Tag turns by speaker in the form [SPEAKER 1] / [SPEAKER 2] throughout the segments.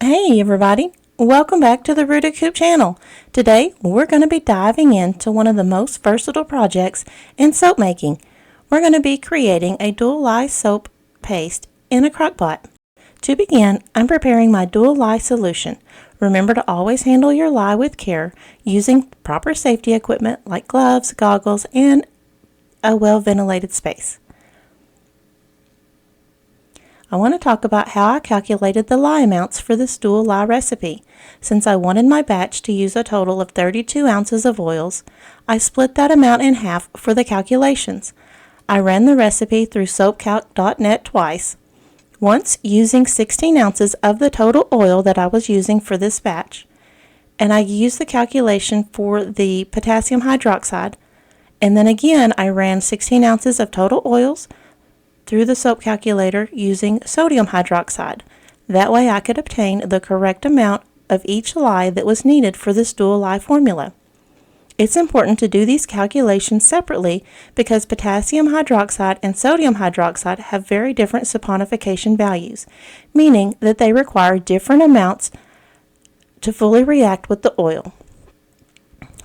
[SPEAKER 1] Hey everybody, welcome back to the Rooted Coop channel. Today we're going to be diving into one of the most versatile projects in soap making. We're going to be creating a Dual-Lye soap paste in a crockpot. To begin, I'm preparing my Dual-Lye solution. Remember to always handle your lye with care using proper safety equipment like gloves, goggles, and a well-ventilated space. I want to talk about how I calculated the lye amounts for this Dual-Lye recipe. Since I wanted my batch to use a total of 32 ounces of oils, I split that amount in half for the calculations. I ran the recipe through soapcalc.net twice, once using 16 ounces of the total oil that I was using for this batch, and I used the calculation for the potassium hydroxide, and then again I ran 16 ounces of total oils through the soap calculator using sodium hydroxide. That way I could obtain the correct amount of each lye that was needed for this Dual-Lye formula. It's important to do these calculations separately because potassium hydroxide and sodium hydroxide have very different saponification values, meaning that they require different amounts to fully react with the oil.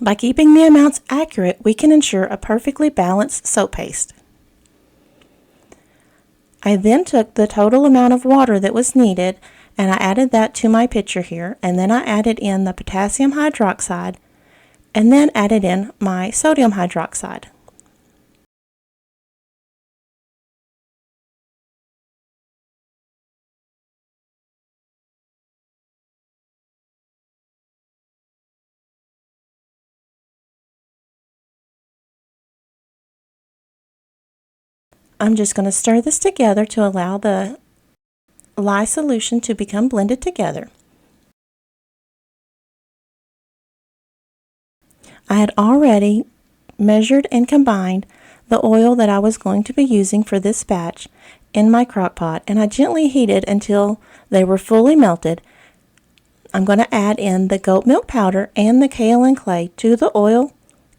[SPEAKER 1] By keeping the amounts accurate, we can ensure a perfectly balanced soap paste. I then took the total amount of water that was needed and I added that to my pitcher here, and then I added in the potassium hydroxide and then added in my sodium hydroxide. I'm just going to stir this together to allow the lye solution to become blended together. I had already measured and combined the oil that I was going to be using for this batch in my crock pot, and I gently heated until they were fully melted. I'm going to add in the goat milk powder and the kaolin clay to the oil,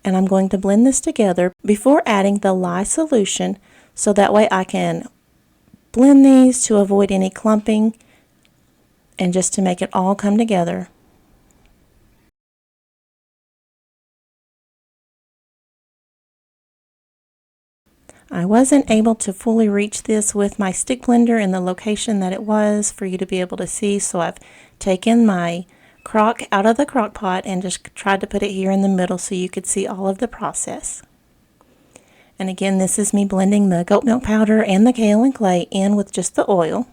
[SPEAKER 1] and I'm going to blend this together before adding the lye solution, so that way I can blend these to avoid any clumping and just to make it all come together. I wasn't able to fully reach this with my stick blender in the location that it was for you to be able to see, so I've taken my crock out of the crock pot and just tried to put it here in the middle so you could see all of the process. And again, this is me blending the goat milk powder and the kaolin clay in with just the oil.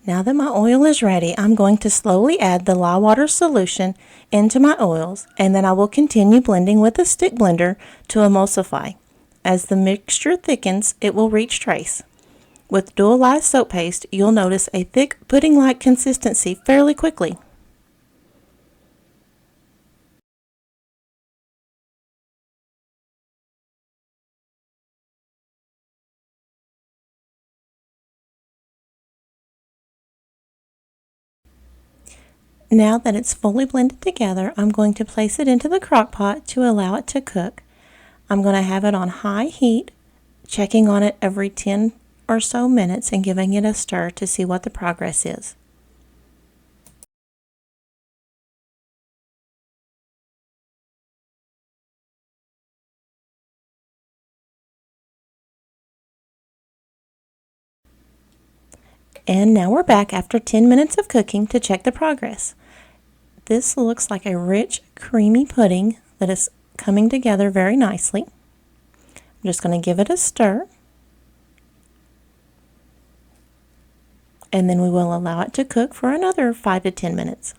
[SPEAKER 1] Now that my oil is ready, I'm going to slowly add the lye water solution into my oils, and then I will continue blending with a stick blender to emulsify. As the mixture thickens, it will reach trace. With Dual-Lye soap paste, you'll notice a thick pudding-like consistency fairly quickly. Now that it's fully blended together, I'm going to place it into the crock pot to allow it to cook. I'm going to have it on high heat, checking on it every 10 or so minutes and giving it a stir to see what the progress is. And now we're back after 10 minutes of cooking to check the progress. This looks like a rich, creamy pudding that is coming together very nicely. I'm just going to give it a stir, and then we will allow it to cook for another 5 to 10 minutes.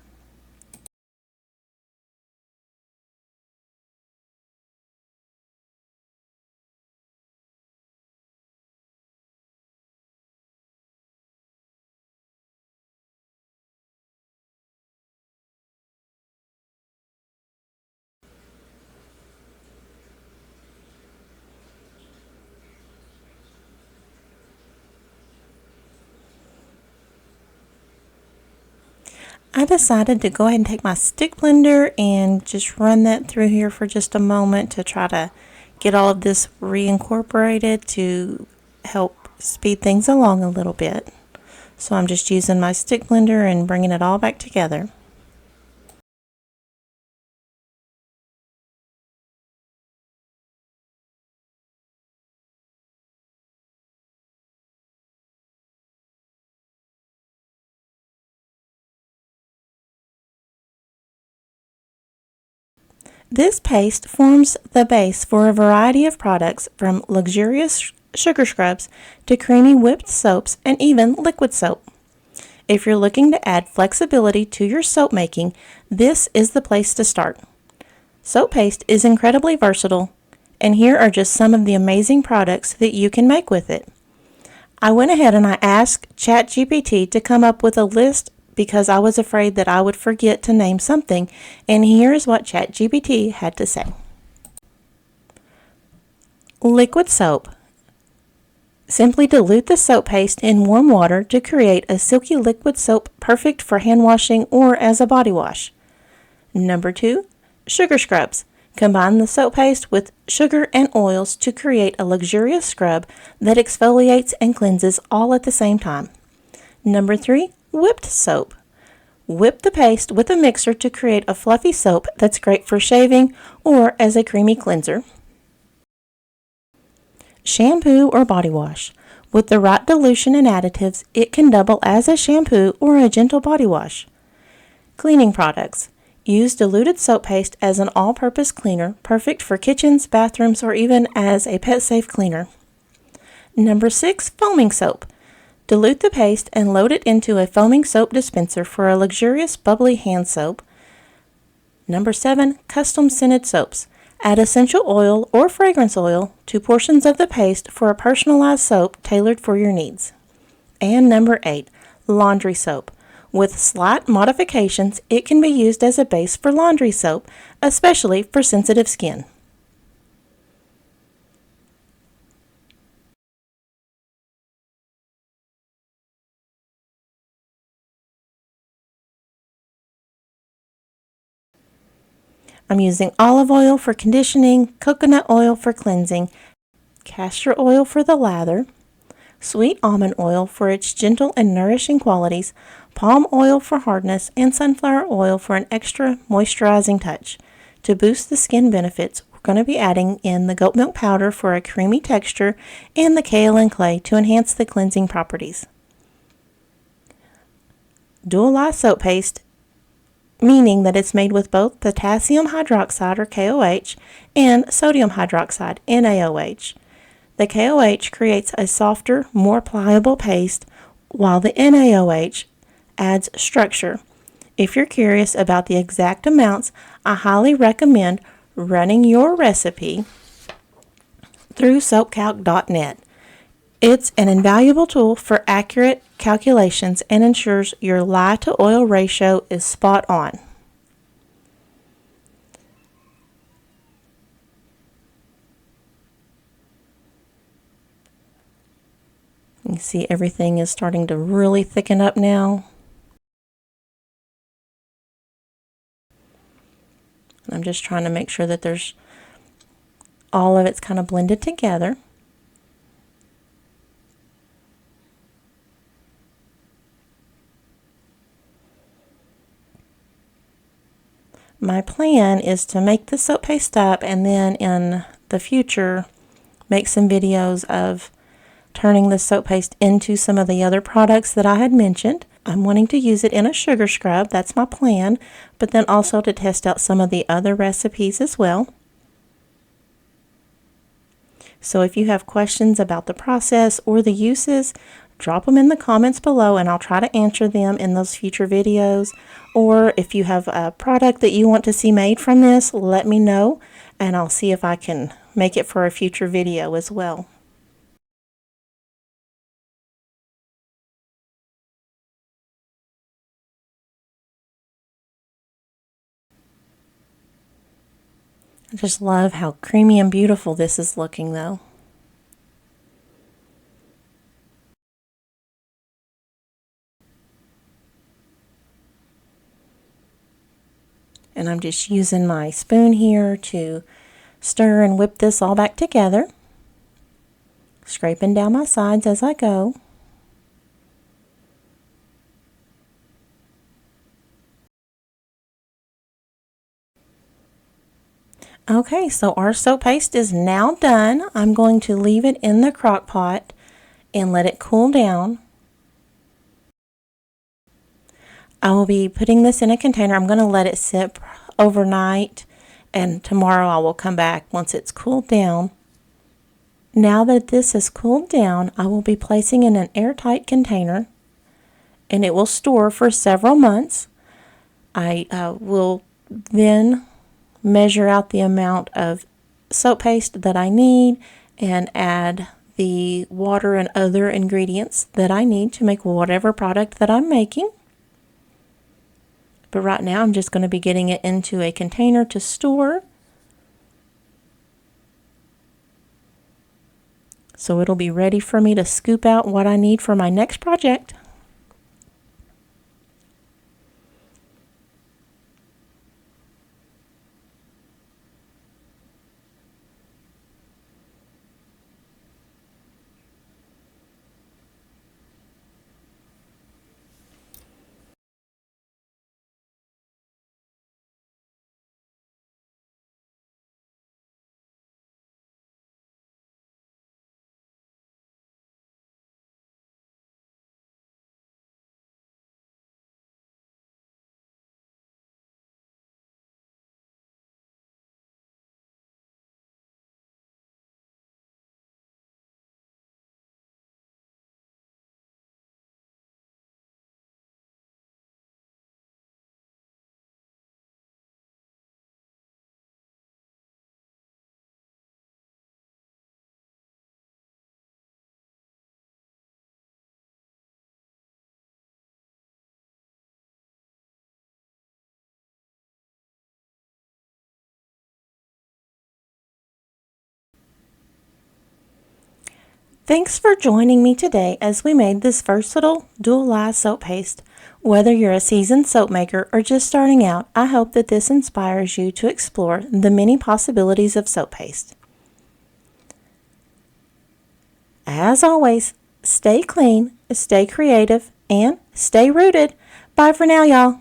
[SPEAKER 1] I decided to go ahead and take my stick blender and just run that through here for just a moment to try to get all of this reincorporated to help speed things along a little bit. So I'm just using my stick blender and bringing it all back together. This paste forms the base for a variety of products, from luxurious sugar scrubs to creamy whipped soaps and even liquid soap. If you're looking to add flexibility to your soap making, this is the place to start. Soap paste is incredibly versatile, and here are just some of the amazing products that you can make with it. I went ahead and I asked ChatGPT to come up with a list because I was afraid that I would forget to name something, and here's what ChatGPT had to say. Liquid soap. Simply dilute the soap paste in warm water to create a silky liquid soap perfect for hand washing or as a body wash. Number 2, sugar scrubs. Combine the soap paste with sugar and oils to create a luxurious scrub that exfoliates and cleanses all at the same time. Number 3, whipped soap. Whip the paste with a mixer to create a fluffy soap that's great for shaving or as a creamy cleanser. Shampoo or body wash. With the right dilution and additives, it can double as a shampoo or a gentle body wash. Cleaning products. Use diluted soap paste as an all-purpose cleaner, perfect for kitchens, bathrooms, or even as a pet-safe cleaner. Number 6, foaming soap. Dilute the paste and load it into a foaming soap dispenser for a luxurious bubbly hand soap. Number 7, custom scented soaps. Add essential oil or fragrance oil to portions of the paste for a personalized soap tailored for your needs. And number 8, laundry soap. With slight modifications, it can be used as a base for laundry soap, especially for sensitive skin. I'm using olive oil for conditioning, coconut oil for cleansing, castor oil for the lather, sweet almond oil for its gentle and nourishing qualities, palm oil for hardness, and sunflower oil for an extra moisturizing touch. To boost the skin benefits, we're going to be adding in the goat milk powder for a creamy texture and the kaolin clay to enhance the cleansing properties. Dual-Lye soap paste, meaning that it's made with both potassium hydroxide, or KOH, and sodium hydroxide, NaOH. The KOH creates a softer, more pliable paste, while the NaOH adds structure. If you're curious about the exact amounts, I highly recommend running your recipe through soapcalc.net. It's an invaluable tool for accurate calculations and ensures your lye to oil ratio is spot on. You see everything is starting to really thicken up now. I'm just trying to make sure that there's all of it's kind of blended together. My plan is to make the soap paste up and then in the future make some videos of turning the soap paste into some of the other products that I had mentioned. I'm wanting to use it in a sugar scrub, that's my plan, but then also to test out some of the other recipes as well. So if you have questions about the process or the uses, drop them in the comments below and I'll try to answer them in those future videos. Or if you have a product that you want to see made from this, let me know and I'll see if I can make it for a future video as well. I just love how creamy and beautiful this is looking though. And I'm just using my spoon here to stir and whip this all back together, scraping down my sides as I go. Okay, so our soap paste is now done. I'm going to leave it in the crock pot and let it cool down. I will be putting this in a container. I'm going to let it sit overnight, and tomorrow I will come back once it's cooled down. Now that this has cooled down, I will be placing in an airtight container, and it will store for several months. I will then measure out the amount of soap paste that I need and add the water and other ingredients that I need to make whatever product that I'm making. But right now I'm just going to be getting it into a container to store. So it'll be ready for me to scoop out what I need for my next project. Thanks for joining me today as we made this versatile Dual-Lye soap paste. Whether you're a seasoned soap maker or just starting out, I hope that this inspires you to explore the many possibilities of soap paste. As always, stay clean, stay creative, and stay rooted. Bye for now, y'all.